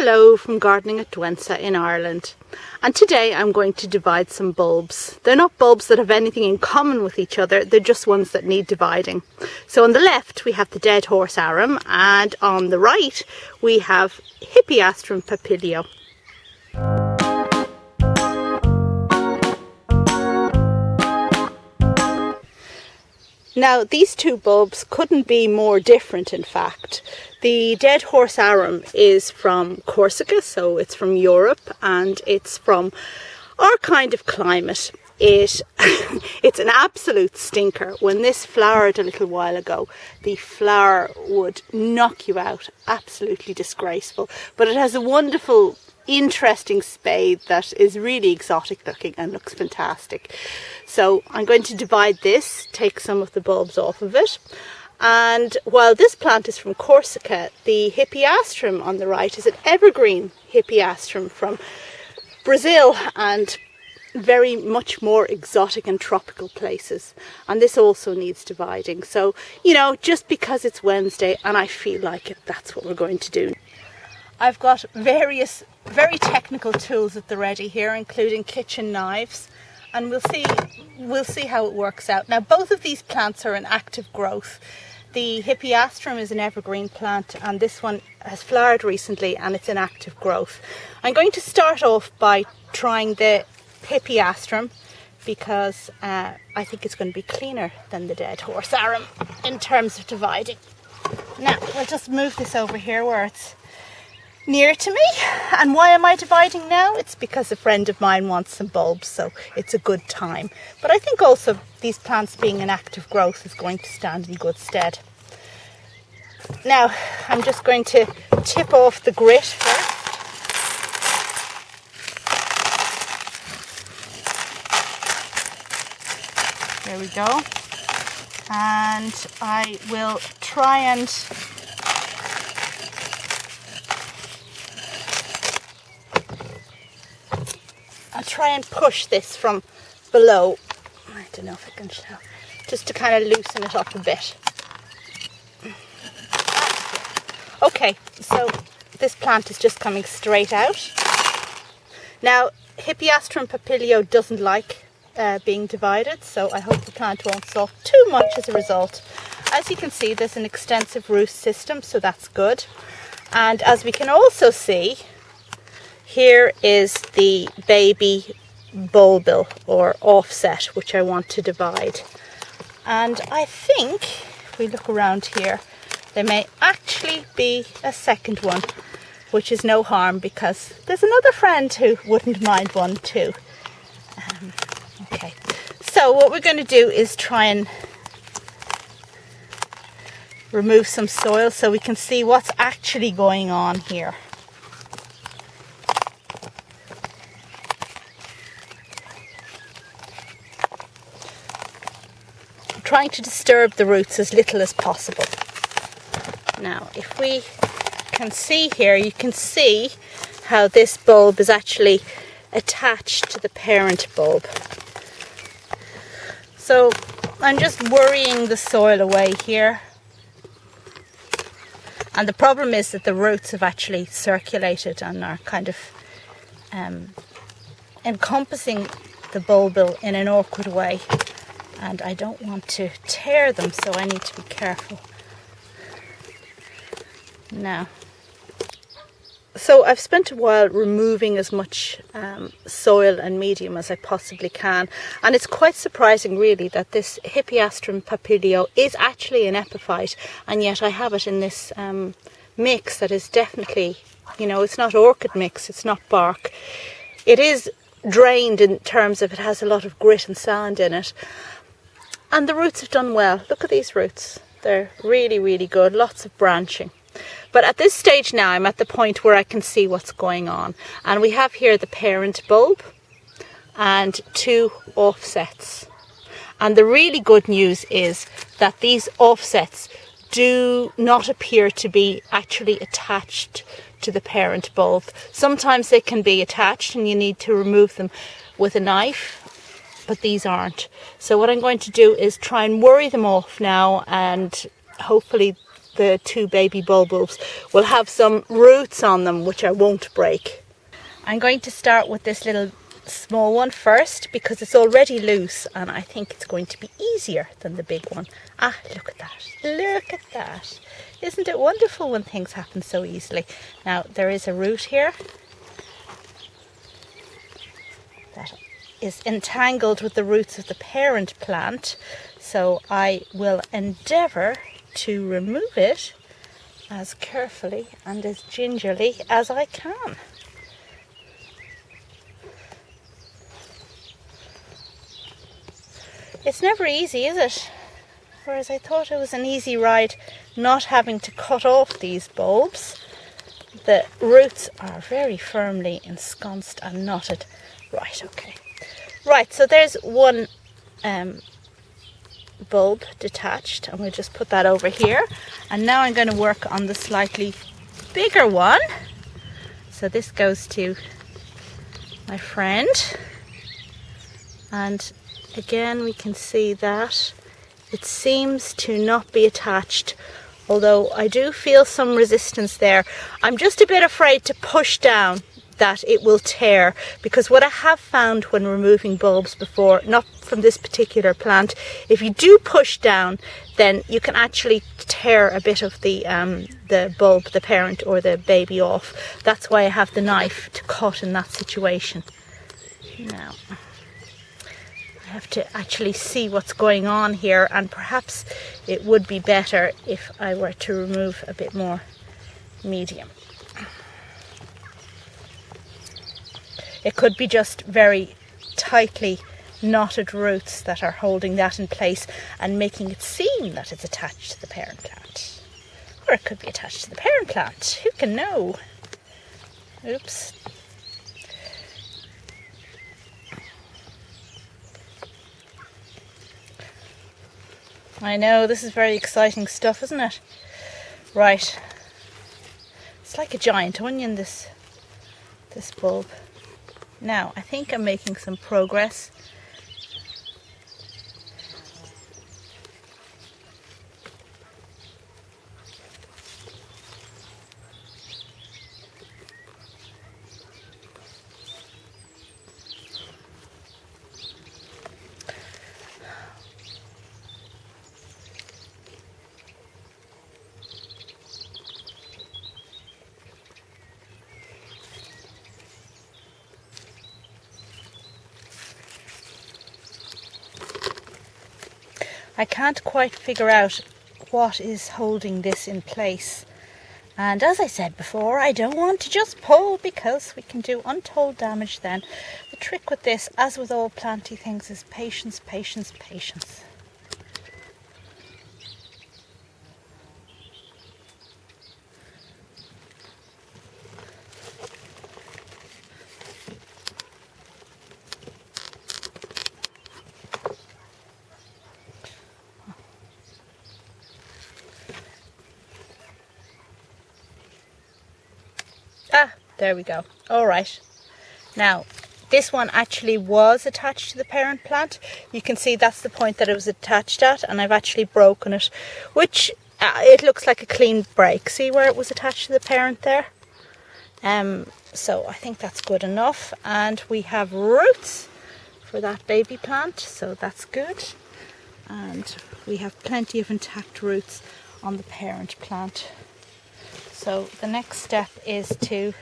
Hello from Gardening at Dwensa in Ireland, and today I'm going to divide some bulbs. They're not bulbs that have anything in common with each other, they're just ones that need dividing. So on the left we have the dead horse arum, and on the right we have Hippeastrum papilio. Now these two bulbs couldn't be more different, in fact. The dead horse arum is from Corsica, so it's from Europe, and it's from our kind of climate. It's an absolute stinker. When this flowered a little while ago, the flower would knock you out. Absolutely disgraceful. But it has a wonderful, interesting spade that is really exotic looking and looks fantastic. So I'm going to divide this, take some of the bulbs off of it. And while this plant is from Corsica, the Hippeastrum on the right is an evergreen Hippeastrum from Brazil and very much more exotic and tropical places. And this also needs dividing. So, you know, just because it's Wednesday and I feel like it, that's what we're going to do. I've got various very technical tools at the ready here, including kitchen knives, and we'll see how it works out. Now both of these plants are in active growth. The Hippeastrum is an evergreen plant and this one has flowered recently and it's in active growth. I'm going to start off by trying the Hippeastrum because I think it's going to be cleaner than the dead horse arum in terms of dividing. Now we'll just move this over here where it's near to me. And why am I dividing now? It's because a friend of mine wants some bulbs, so it's a good time. But I think also these plants being in active growth is going to stand in good stead. Now I'm just going to tip off the grit first. There we go. And I will try and push this from below. I don't know if I can show. Just to kind of loosen it up a bit. Okay, so this plant is just coming straight out. Now, Hippeastrum papilio doesn't like being divided, so I hope the plant won't suffer too much as a result. As you can see, there's an extensive root system, so that's good. And as we can also see, here is the baby bulbil or offset which I want to divide. And I think if we look around here, there may actually be a second one, which is no harm because there's another friend who wouldn't mind one too. Okay, so what we're going to do is try and remove some soil so we can see what's actually going on here. Trying to disturb the roots as little as possible. Now, if we can see here, you can see how this bulb is actually attached to the parent bulb. So I'm just worrying the soil away here. And the problem is that the roots have actually circulated and are kind of encompassing the bulbil in an awkward way. And I don't want to tear them, so I need to be careful. Now, so I've spent a while removing as much soil and medium as I possibly can, and it's quite surprising really that this Hippeastrum papilio is actually an epiphyte, and yet I have it in this mix that is definitely, you know, it's not orchid mix, it's not bark. It is drained in terms of it has a lot of grit and sand in it. And the roots have done well. Look at these roots. They're really, really good. Lots of branching. But at this stage now, I'm at the point where I can see what's going on. And we have here the parent bulb and two offsets. And the really good news is that these offsets do not appear to be actually attached to the parent bulb. Sometimes they can be attached and you need to remove them with a knife, but these aren't. So what I'm going to do is try and worry them off now, and hopefully the two baby bulbs will have some roots on them which I won't break. I'm going to start with this little small one first because it's already loose and I think it's going to be easier than the big one. Ah, look at that. Look at that. Isn't it wonderful when things happen so easily? Now, there is a root here that is entangled with the roots of the parent plant, so I will endeavour to remove it as carefully and as gingerly as I can. It's never easy, is it? Whereas I thought it was an easy ride not having to cut off these bulbs. The roots are very firmly ensconced and knotted. Right, okay. Right, so there's one bulb detached, and we'll just put that over here. And now I'm going to work on the slightly bigger one. So this goes to my friend. And again, we can see that it seems to not be attached, although I do feel some resistance there. I'm just a bit afraid to push down that it will tear, because what I have found when removing bulbs before, not from this particular plant, if you do push down, then you can actually tear a bit of the bulb, the parent or the baby off. That's why I have the knife to cut in that situation. Now, I have to actually see what's going on here, and perhaps it would be better if I were to remove a bit more medium. It could be just very tightly knotted roots that are holding that in place and making it seem that it's attached to the parent plant. Or it could be attached to the parent plant. Who can know? Oops. I know, this is very exciting stuff, isn't it? Right. It's like a giant onion, this bulb. Now, I think I'm making some progress. I can't quite figure out what is holding this in place. And as I said before, I don't want to just pull because we can do untold damage then. The trick with this, as with all planty things, is patience, patience, patience. Ah, there we go. All right. Now, this one actually was attached to the parent plant. You can see that's the point that it was attached at, and I've actually broken it, which it looks like a clean break. See where it was attached to the parent there? So I think that's good enough. And we have roots for that baby plant, so that's good. And we have plenty of intact roots on the parent plant. So the next step is to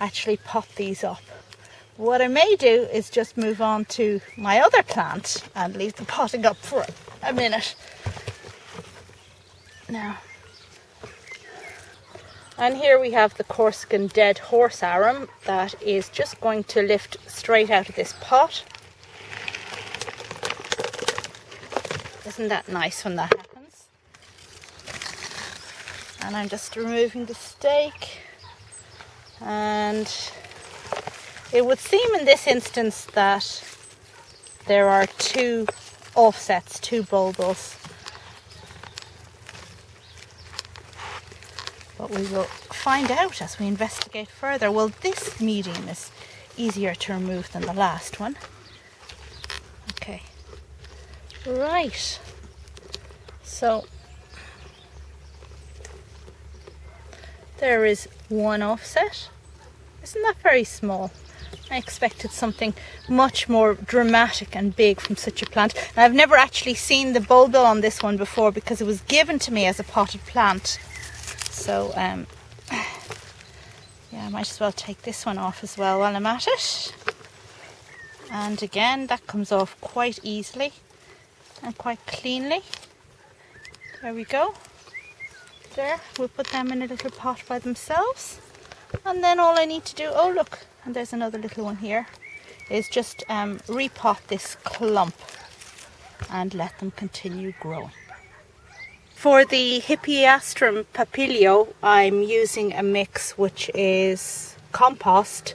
actually pot these up. What I may do is just move on to my other plant and leave the potting up for a minute. Now, and here we have the Corsican dead horse arum that is just going to lift straight out of this pot. Isn't that nice when that happens? And I'm just removing the stake, and it would seem in this instance that there are two offsets, two bulbils, but we will find out as we investigate further. Well, this medium is easier to remove than the last one. Okay, right, so There is one offset. Isn't that very small? I expected something much more dramatic and big from such a plant. And I've never actually seen the bulbil on this one before because it was given to me as a potted plant. So yeah, I might as well take this one off as well while I'm at it. And again, that comes off quite easily and quite cleanly. There we go. There, we'll put them in a little pot by themselves. And then all I need to do, oh look, and there's another little one here, is just repot this clump and let them continue growing. For the Hippeastrum papilio, I'm using a mix which is compost,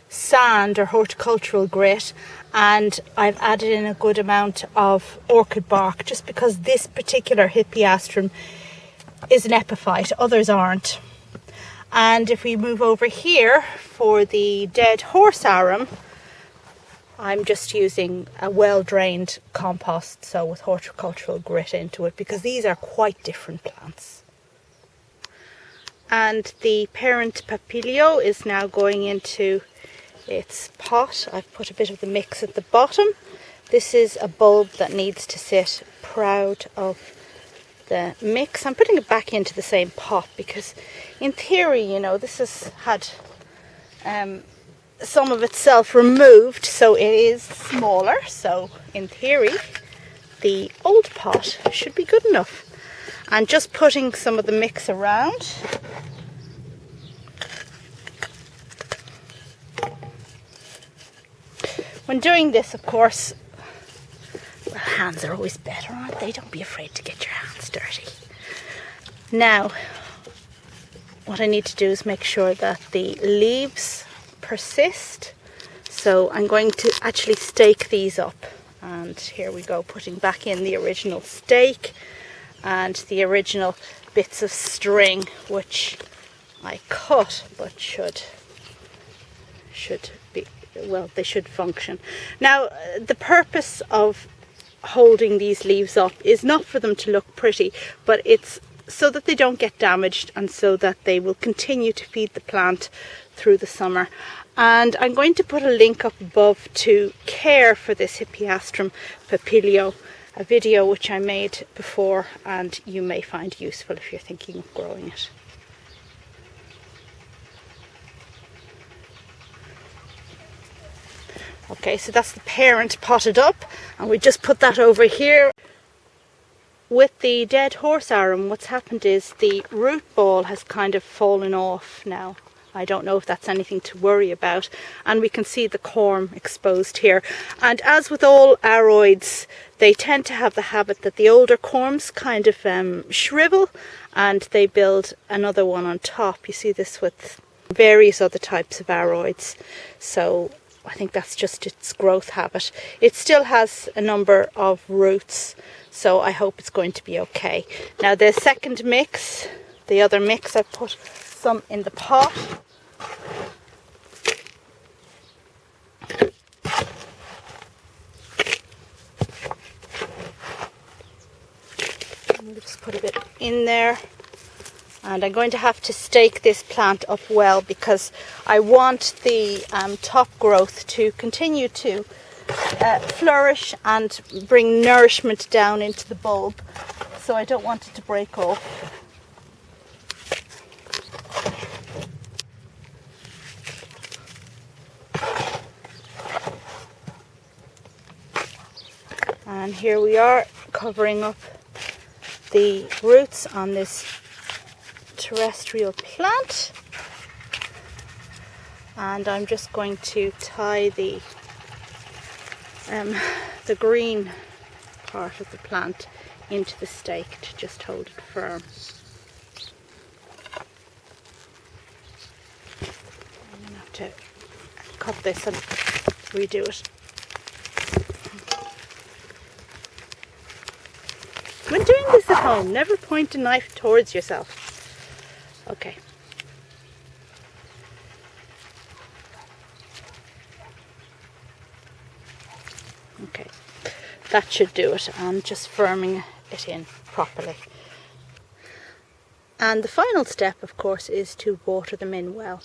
sand or horticultural grit, and I've added in a good amount of orchid bark just because this particular Hippeastrum is an epiphyte, others aren't. And if we move over here for the dead horse arum, I'm just using a well-drained compost, so with horticultural grit into it, because these are quite different plants. And the parent papilio is now going into its pot. I've put a bit of the mix at the bottom. This is a bulb that needs to sit proud of the mix. I'm putting it back into the same pot because in theory, you know, this has had some of itself removed, so it is smaller. So in theory, the old pot should be good enough. And just putting some of the mix around. When doing this, of course, well, hands are always better, aren't they? Don't be afraid to get your hands dirty. Now, what I need to do is make sure that the leaves persist. So I'm going to actually stake these up. And here we go, putting back in the original stake and the original bits of string, which I cut, but should be, well, they should function. Now, the purpose of holding these leaves up is not for them to look pretty, but it's so that they don't get damaged and so that they will continue to feed the plant through the summer. And I'm going to put a link up above to care for this Hippeastrum papilio, a video which I made before and you may find useful if you're thinking of growing it. Okay, so that's the parent potted up, and we just put that over here. With the dead horse arum, what's happened is the root ball has kind of fallen off now. I don't know if that's anything to worry about, and we can see the corm exposed here. And as with all aroids, they tend to have the habit that the older corms kind of shrivel and they build another one on top. You see this with various other types of aroids. So I think that's just its growth habit. It still has a number of roots, so I hope it's going to be okay. Now the second mix, the other mix, I've put some in the pot. I'll just put a bit in there. And I'm going to have to stake this plant up well because I want the top growth to continue to flourish and bring nourishment down into the bulb. So I don't want it to break off. And here we are covering up the roots on this terrestrial plant, and I'm just going to tie the green part of the plant into the stake to just hold it firm. I'm going to have to cut this and redo it. When doing this at home, never point a knife towards yourself. Okay. Okay, that should do it. I'm just firming it in properly. And the final step, of course, is to water them in well.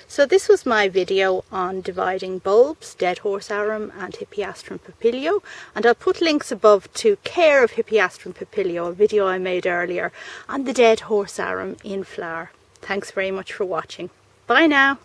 So this was my video on dividing bulbs, dead horse arum and Hippeastrum papilio, and I'll put links above to care of Hippeastrum papilio, a video I made earlier, and the dead horse arum in flower. Thanks very much for watching. Bye now.